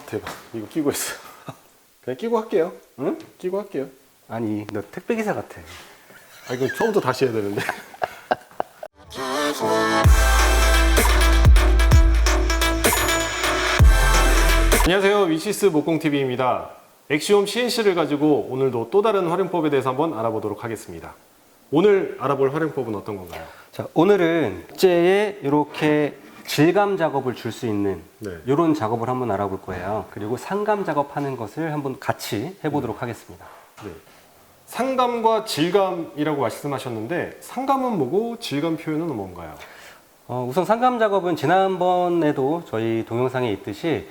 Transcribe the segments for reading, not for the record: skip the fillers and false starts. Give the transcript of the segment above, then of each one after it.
대박. 이거 끼고 있어. 그냥 끼고 할게요. 응? 끼고 할게요. 아니, 너 택배기사 같아. 아, 이거 처음부터 다시 해야 되는데. 안녕하세요. 위시스 목공TV입니다. 엑시움 CNC를 가지고 오늘도 또 다른 활용법에 대해서 한번 알아보도록 하겠습니다. 오늘 알아볼 활용법은 어떤 건가요? 자, 오늘은 목재에 이렇게 질감 작업을 줄 수 있는 네. 이런 작업을 한번 알아볼 거예요. 그리고 상감 작업하는 것을 한번 같이 해보도록 하겠습니다. 네. 상감과 질감이라고 말씀하셨는데 상감은 뭐고 질감 표현은 뭔가요? 우선 상감 작업은 지난번에도 저희 동영상에 있듯이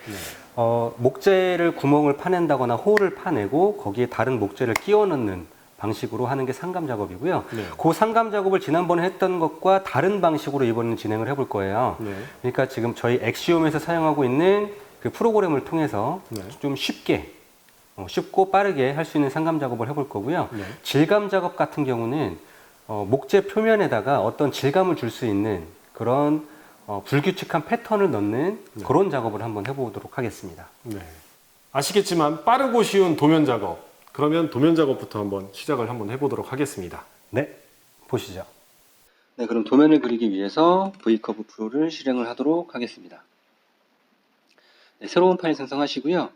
목재를 구멍을 파낸다거나 홀을 파내고 거기에 다른 목재를 끼워 넣는 방식으로 하는 게 상감 작업이고요. 네. 그 상감 작업을 지난번에 했던 것과 다른 방식으로 이번에는 진행을 해볼 거예요. 네. 그러니까 지금 저희 엑시움에서 사용하고 있는 그 프로그램을 통해서 네. 좀 쉽고 빠르게 할 수 있는 상감 작업을 해볼 거고요. 네. 질감 작업 같은 경우는 목재 표면에다가 어떤 질감을 줄 수 있는 그런 불규칙한 패턴을 넣는 그런 작업을 한번 해보도록 하겠습니다. 네. 아시겠지만 빠르고 쉬운 도면 작업. 그러면 도면 작업부터 한번 시작을 한번 해보도록 하겠습니다. 네, 보시죠. 네, 그럼 도면을 그리기 위해서 V커브 프로를 실행을 하도록 하겠습니다. 네, 새로운 파일 생성하시고요.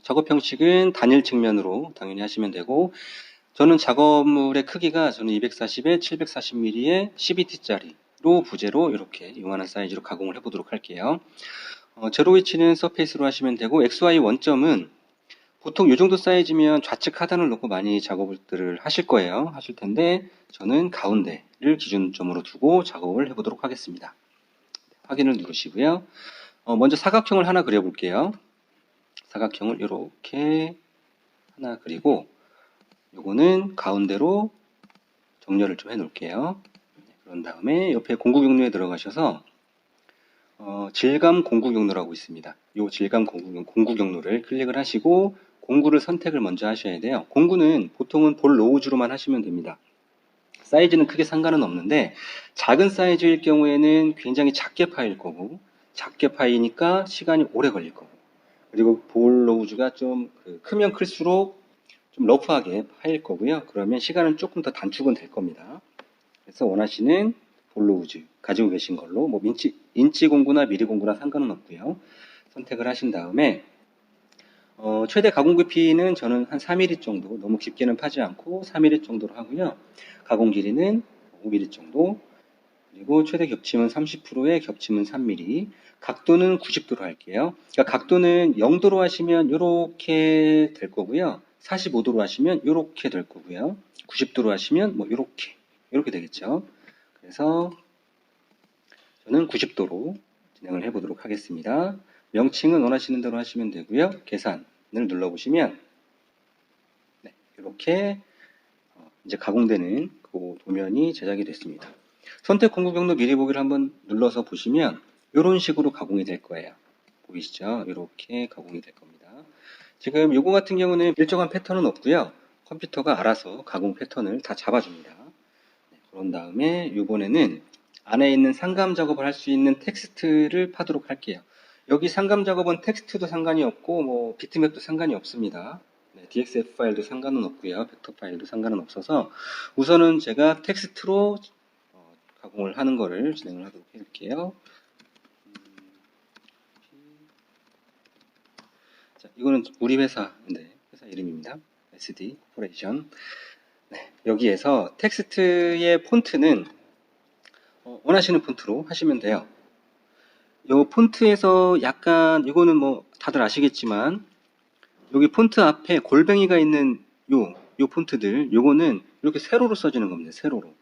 작업 형식은 단일 측면으로 당연히 하시면 되고, 저는 작업물의 크기가 240에 740mm의 12T짜리로 부재로 이렇게 요만한 사이즈로 가공을 해보도록 할게요. 제로 위치는 서페이스로 하시면 되고, XY 원점은 보통 이 정도 사이즈면 좌측 하단을 놓고 많이 작업들을 하실 거예요. 하실 텐데 저는 가운데를 기준점으로 두고 작업을 해보도록 하겠습니다. 확인을 누르시고요. 먼저 사각형을 하나 그려볼게요. 사각형을 이렇게 하나 그리고 요거는 가운데로 정렬을 좀 해놓을게요. 그런 다음에 옆에 공구경로에 들어가셔서 질감 공구경로라고 있습니다. 이 질감 공구경로를 클릭을 하시고 공구를 선택을 먼저 하셔야 돼요. 공구는 보통은 볼 로우즈로만 하시면 됩니다. 사이즈는 크게 상관은 없는데 작은 사이즈일 경우에는 굉장히 작게 파일 거고, 작게 파이니까 시간이 오래 걸릴 거고, 그리고 볼 로우즈가 좀 크면 클수록 좀 러프하게 파일 거고요. 그러면 시간은 조금 더 단축은 될 겁니다. 그래서 원하시는 볼 로우즈 가지고 계신 걸로 뭐 인치 공구나 미리 공구나 상관은 없고요. 선택을 하신 다음에 최대 가공 깊이는 저는 한 4mm 정도, 너무 깊게는 파지 않고 4mm 정도로 하고요. 가공 길이는 5mm 정도, 그리고 최대 겹침은 30%에 겹침은 3mm, 각도는 90도로 할게요. 그러니까 각도는 0도로 하시면 이렇게 될 거고요. 45도로 하시면 이렇게 될 거고요. 90도로 하시면 뭐 이렇게 되겠죠. 그래서 저는 90도로 진행을 해보도록 하겠습니다. 명칭은 원하시는 대로 하시면 되고요. 계산을 눌러보시면 이렇게 이제 가공되는 그 도면이 제작이 됐습니다. 선택 공구 경로 미리 보기를 한번 눌러서 보시면 이런 식으로 가공이 될 거예요. 보이시죠? 이렇게 가공이 될 겁니다. 지금 이거 같은 경우는 일정한 패턴은 없고요. 컴퓨터가 알아서 가공 패턴을 다 잡아줍니다. 그런 다음에 이번에는 안에 있는 상감 작업을 할 수 있는 텍스트를 파도록 할게요. 여기 상감 작업은 텍스트도 상관이 없고 뭐 비트맵도 상관이 없습니다. DXF 파일도 상관은 없고요. 벡터 파일도 상관은 없어서 우선은 제가 텍스트로 가공을 하는 거를 진행을 하도록 해볼게요. 자, 이거는 우리 회사 이름입니다. SD 코퍼레이션. 여기에서 텍스트의 폰트는 원하시는 폰트로 하시면 돼요. 요 폰트에서 약간 이거는 뭐 다들 아시겠지만 여기 폰트 앞에 골뱅이가 있는 요 폰트들, 요거는 이렇게 세로로 써지는 겁니다. 세로로.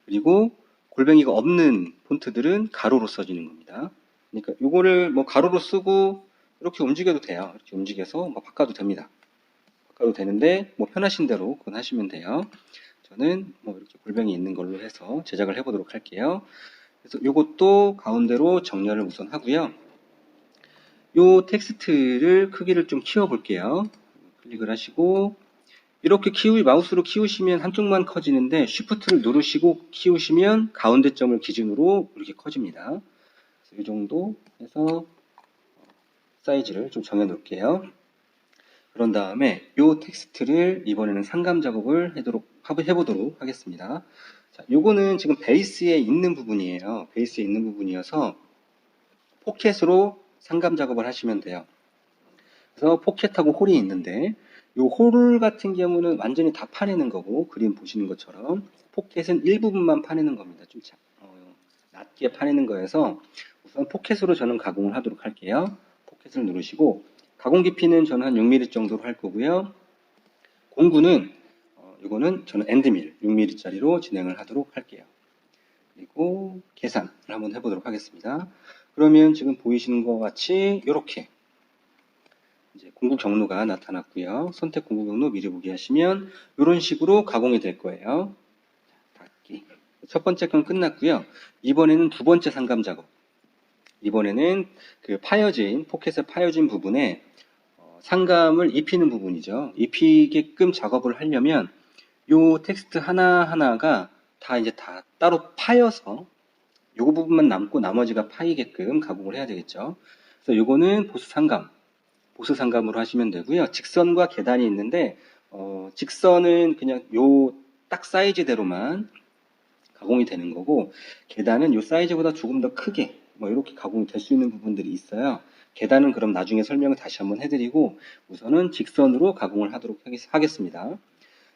그리고 골뱅이가 없는 폰트들은 가로로 써지는 겁니다. 그러니까 요거를 뭐 가로로 쓰고 이렇게 움직여도 돼요. 이렇게 움직여서 뭐 바꿔도 됩니다. 바꿔도 되는데 뭐 편하신 대로 그건 하시면 돼요. 저는 뭐 이렇게 골뱅이 있는 걸로 해서 제작을 해보도록 할게요. 그래서 이것도 가운데로 정렬을 우선 하고요. 이 텍스트를 크기를 좀 키워 볼게요. 클릭을 하시고 이렇게 마우스로 키우시면 한쪽만 커지는데 쉬프트를 누르시고 키우시면 가운데 점을 기준으로 이렇게 커집니다. 그래서 이 정도 해서 사이즈를 좀 정해 놓을게요. 그런 다음에 이 텍스트를 이번에는 상감 작업을 해보도록 하겠습니다. 자, 요거는 지금 베이스에 있는 부분이에요. 베이스에 있는 부분이어서 포켓으로 상감 작업을 하시면 돼요. 그래서 포켓하고 홀이 있는데 요 홀 같은 경우는 완전히 다 파내는 거고, 그림 보시는 것처럼 포켓은 일부분만 파내는 겁니다. 좀 낮게 파내는 거여서 우선 포켓으로 저는 가공을 하도록 할게요. 포켓을 누르시고 가공 깊이는 저는 한 6mm 정도로 할 거고요. 공구는 이거는 저는 엔드밀 6mm 짜리로 진행을 하도록 할게요. 그리고 계산을 한번 해보도록 하겠습니다. 그러면 지금 보이시는 것 같이 이렇게 이제 공구 경로가 나타났고요. 선택 공구 경로 미리 보기 하시면 이런 식으로 가공이 될 거예요. 닫기. 첫 번째 건 끝났고요. 이번에는 두 번째 상감 작업. 이번에는 그 포켓에 파여진 부분에 상감을 입히는 부분이죠. 입히게끔 작업을 하려면 요 텍스트 하나하나가 다 따로 파여서 요 부분만 남고 나머지가 파이게끔 가공을 해야 되겠죠. 그래서 요거는 보스 상감으로 하시면 되고요. 직선과 계단이 있는데 직선은 그냥 요 딱 사이즈대로만 가공이 되는 거고, 계단은 요 사이즈보다 조금 더 크게 이렇게 가공이 될 수 있는 부분들이 있어요. 계단은 그럼 나중에 설명을 다시 한번 해드리고 우선은 직선으로 가공을 하도록 하겠습니다.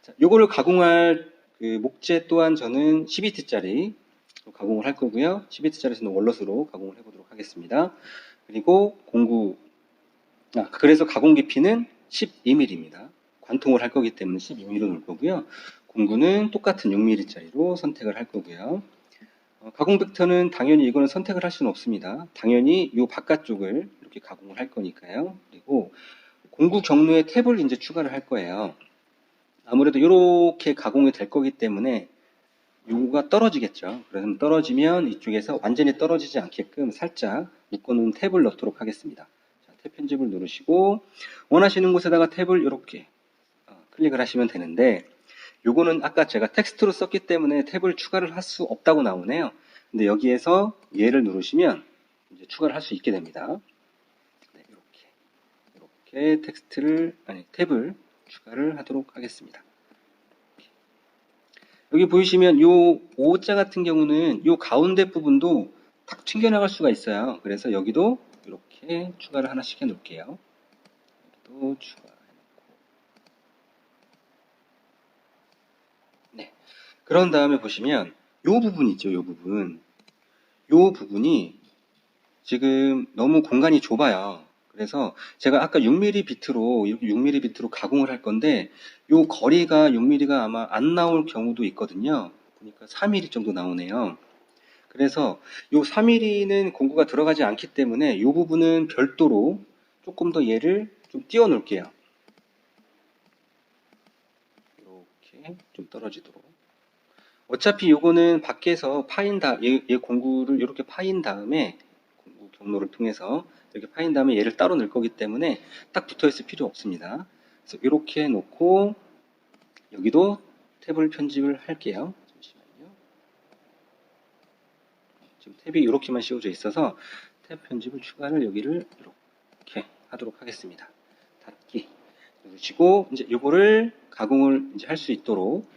자, 요거를 가공할 그 목재 또한 저는 12T짜리 가공을 할 거고요. 12T짜리에서는 월넛으로 가공을 해보도록 하겠습니다. 그리고 그래서 가공 깊이는 12mm입니다. 관통을 할 거기 때문에 12mm로 놓을 거고요. 공구는 똑같은 6mm짜리로 선택을 할 거고요. 가공 벡터는 당연히 이거는 선택을 할 수는 없습니다. 당연히 이 바깥쪽을 이렇게 가공을 할 거니까요. 그리고 공구 경로에 탭을 이제 추가를 할 거예요. 아무래도 이렇게 가공이 될 거기 때문에 요거가 떨어지겠죠. 그래서 떨어지면 이쪽에서 완전히 떨어지지 않게끔 살짝 묶어놓은 탭을 넣도록 하겠습니다. 자, 탭 편집을 누르시고 원하시는 곳에다가 탭을 이렇게 클릭을 하시면 되는데, 요거는 아까 제가 텍스트로 썼기 때문에 탭을 추가를 할 수 없다고 나오네요. 근데 여기에서 얘를 누르시면 이제 추가를 할 수 있게 됩니다. 네, 이렇게 탭을 추가를 하도록 하겠습니다. 여기 보이시면 요 O자 같은 경우는 요 가운데 부분도 탁 튕겨나갈 수가 있어요. 그래서 여기도 이렇게 추가를 하나씩 해 놓을게요. 여기도 추가해놓고. 네. 그런 다음에 보시면 요 부분 있죠, 요 부분. 요 부분이 지금 너무 공간이 좁아요. 그래서 제가 아까 6mm 비트로 이렇게 6mm 비트로 가공을 할 건데 요 거리가 6mm가 아마 안 나올 경우도 있거든요. 보니까 4mm 정도 나오네요. 그래서 요 4mm는 공구가 들어가지 않기 때문에 요 부분은 별도로 조금 더 얘를 좀 띄워 놓을게요. 이렇게 좀 떨어지도록. 어차피 요거는 밖에서 얘 공구를 이렇게 파인 다음에 공구 경로를 통해서 이렇게 파인 다음에 얘를 따로 넣을 거기 때문에 딱 붙어 있을 필요 없습니다. 그래서 이렇게 놓고 여기도 탭을 편집을 할게요. 잠시만요. 지금 탭이 이렇게만 씌워져 있어서 탭 편집을 추가를 여기를 이렇게 하도록 하겠습니다. 닫기 누르시고 이제 요거를 가공을 이제 할 수 있도록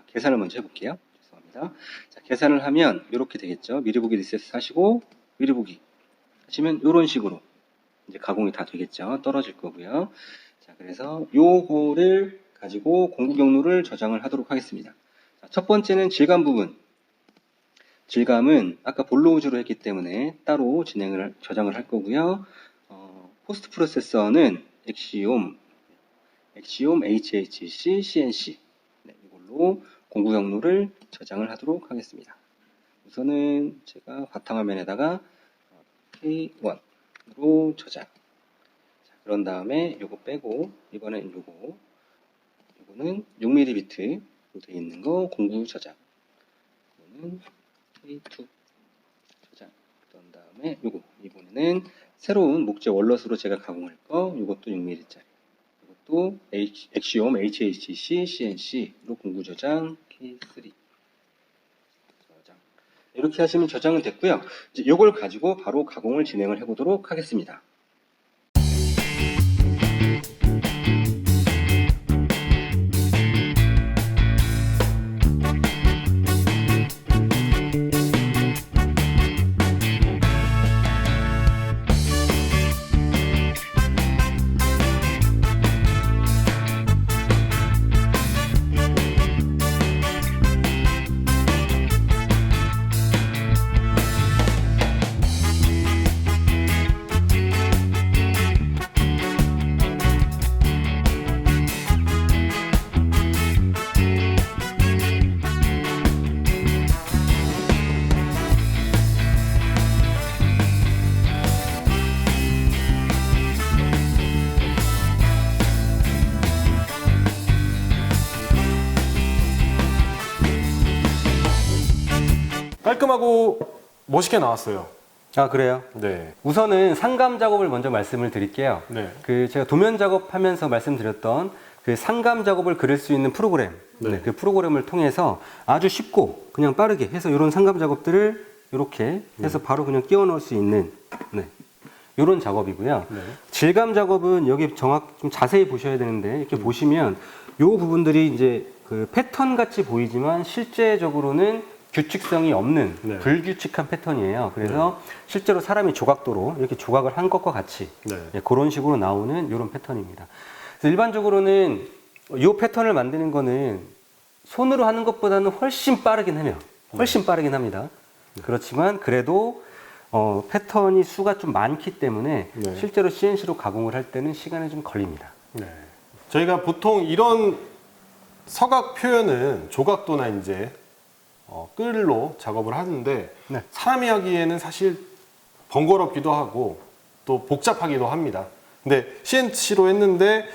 계산을 먼저 해볼게요. 죄송합니다. 자, 계산을 하면 이렇게 되겠죠. 미리 보기 리셋 하시고 미리 보기 하시면 이런 식으로 이제 가공이 다 되겠죠. 떨어질 거고요. 자, 그래서 요거를 가지고 공구 경로를 저장을 하도록 하겠습니다. 자, 첫 번째는 질감 부분. 질감은 아까 볼로우즈로 했기 때문에 따로 저장을 할 거고요. 포스트 프로세서는 엑시옴 HHC CNC 이걸로 공구 경로를 저장을 하도록 하겠습니다. 우선은 제가 바탕화면에다가 K1으로 저장. 자, 그런 다음에 요거 빼고 이번엔 요거는 6mm 비트로 되어 있는 거 공구 저장. 이거는 K2 저장. 그런 다음에 이번에는 새로운 목재 월넛으로 제가 가공할 거 이것도 6mm짜리. 이것도 엑시옴 HHC CNC로 공구 저장 K3 저장. 이렇게 하시면 저장은 됐고요. 이제 이걸 가지고 바로 가공을 진행을 해보도록 하겠습니다. 깔끔하고 멋있게 나왔어요. 아, 그래요? 네. 우선은 상감 작업을 먼저 말씀을 드릴게요. 네. 그 제가 도면 작업하면서 말씀드렸던 그 상감 작업을 그릴 수 있는 프로그램, 네. 그 프로그램을 통해서 아주 쉽고 그냥 빠르게 해서 이런 상감 작업들을 이렇게 해서 바로 그냥 끼워 넣을 수 있는 이런 작업이고요. 네. 질감 작업은 여기 좀 자세히 보셔야 되는데 이렇게 보시면 이 부분들이 이제 그 패턴 같이 보이지만 실제적으로는 규칙성이 없는 네. 불규칙한 패턴이에요. 그래서 실제로 사람이 조각도로 이렇게 조각을 한 것과 같이 네. 그런 식으로 나오는 이런 패턴입니다. 그래서 일반적으로는 이 패턴을 만드는 거는 손으로 하는 것보다는 훨씬 빠르긴 해요. 훨씬 빠르긴 합니다. 그렇지만 그래도 패턴이 수가 좀 많기 때문에 네. 실제로 CNC로 가공을 할 때는 시간이 좀 걸립니다. 네. 저희가 보통 이런 서각 표현은 조각도나 이제 끌로 작업을 하는데 네. 사람이 하기에는 사실 번거롭기도 하고 또 복잡하기도 합니다. 근데 CNC로 했는데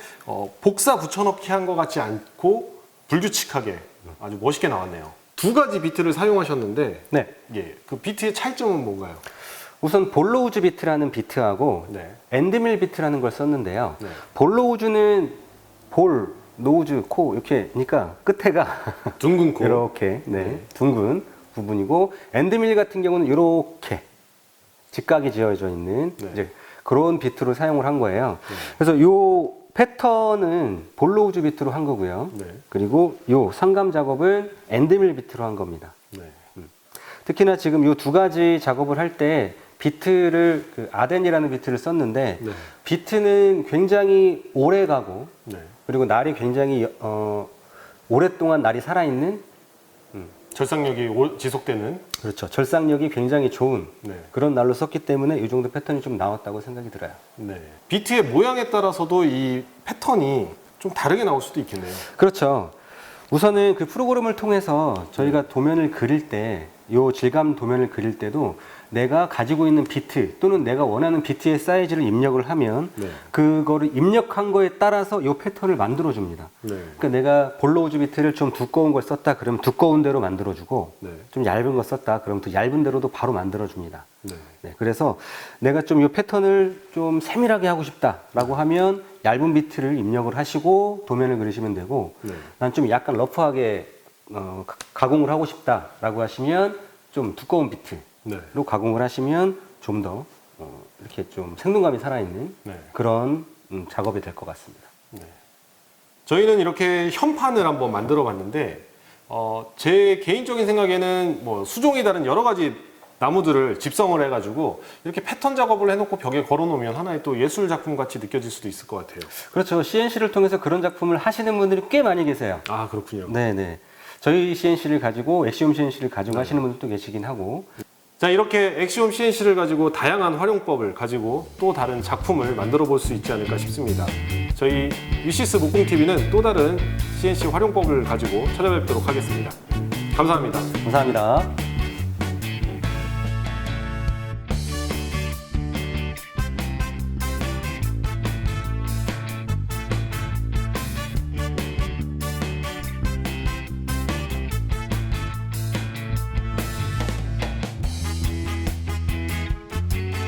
복사 붙여넣기 한 것 같지 않고 불규칙하게 아주 멋있게 나왔네요. 두 가지 비트를 사용하셨는데 네. 예, 그 비트의 차이점은 뭔가요? 우선 볼로우즈 비트라는 비트하고 네. 엔드밀 비트라는 걸 썼는데요. 네. 볼로우즈는 볼, 노우즈, 코 이렇게 그러니까 끝에가 둥근 코. 이렇게 둥근 부분이고 엔드밀 같은 경우는 이렇게 직각이 지어져 있는 네. 이제 그런 비트로 사용을 한 거예요. 그래서 이 패턴은 볼로우즈 비트로 한 거고요. 네. 그리고 이 상감 작업은 엔드밀 비트로 한 겁니다. 네. 특히나 지금 이 두 가지 작업을 할 때 비트를 그 아덴이라는 비트를 썼는데 네. 비트는 굉장히 오래 가고 네. 그리고 날이 굉장히 오랫동안 날이 살아있는 절삭력이 지속되는. 그렇죠. 절삭력이 굉장히 좋은 네. 그런 날로 썼기 때문에 이 정도 패턴이 좀 나왔다고 생각이 들어요. 네. 비트의 모양에 따라서도 이 패턴이 좀 다르게 나올 수도 있겠네요. 그렇죠. 우선은 그 프로그램을 통해서 저희가 도면을 그릴 때, 요 질감 도면을 그릴 때도 내가 가지고 있는 비트 또는 내가 원하는 비트의 사이즈를 입력을 하면 네. 그거를 입력한 거에 따라서 요 패턴을 만들어 줍니다. 네. 그러니까 내가 볼로우즈 비트를 좀 두꺼운 걸 썼다 그러면 두꺼운 대로 만들어 주고 네. 좀 얇은 거 썼다 그러면 또 얇은 대로도 바로 만들어 줍니다. 네. 네, 그래서 내가 좀 이 패턴을 좀 세밀하게 하고 싶다라고 하면 얇은 비트를 입력을 하시고 도면을 그리시면 되고 네. 난 좀 약간 러프하게 가공을 하고 싶다라고 하시면 좀 두꺼운 비트로 네. 가공을 하시면 좀 더 이렇게 좀 생동감이 살아있는 네. 그런 작업이 될 것 같습니다. 네. 저희는 이렇게 현판을 한번 만들어 봤는데 제 개인적인 생각에는 뭐 수종이 다른 여러 가지 나무들을 집성을 해가지고 이렇게 패턴 작업을 해놓고 벽에 걸어놓으면 하나의 또 예술 작품 같이 느껴질 수도 있을 것 같아요. 그렇죠. CNC를 통해서 그런 작품을 하시는 분들이 꽤 많이 계세요. 아, 그렇군요. 네네. 저희 CNC를 가지고 엑시움 CNC를 가지고 하시는 분들도 계시긴 하고. 자, 이렇게 엑시움 CNC를 가지고 다양한 활용법을 가지고 또 다른 작품을 만들어 볼 수 있지 않을까 싶습니다. 저희 위시스 목공TV는 또 다른 CNC 활용법을 가지고 찾아뵙도록 하겠습니다. 감사합니다. 감사합니다.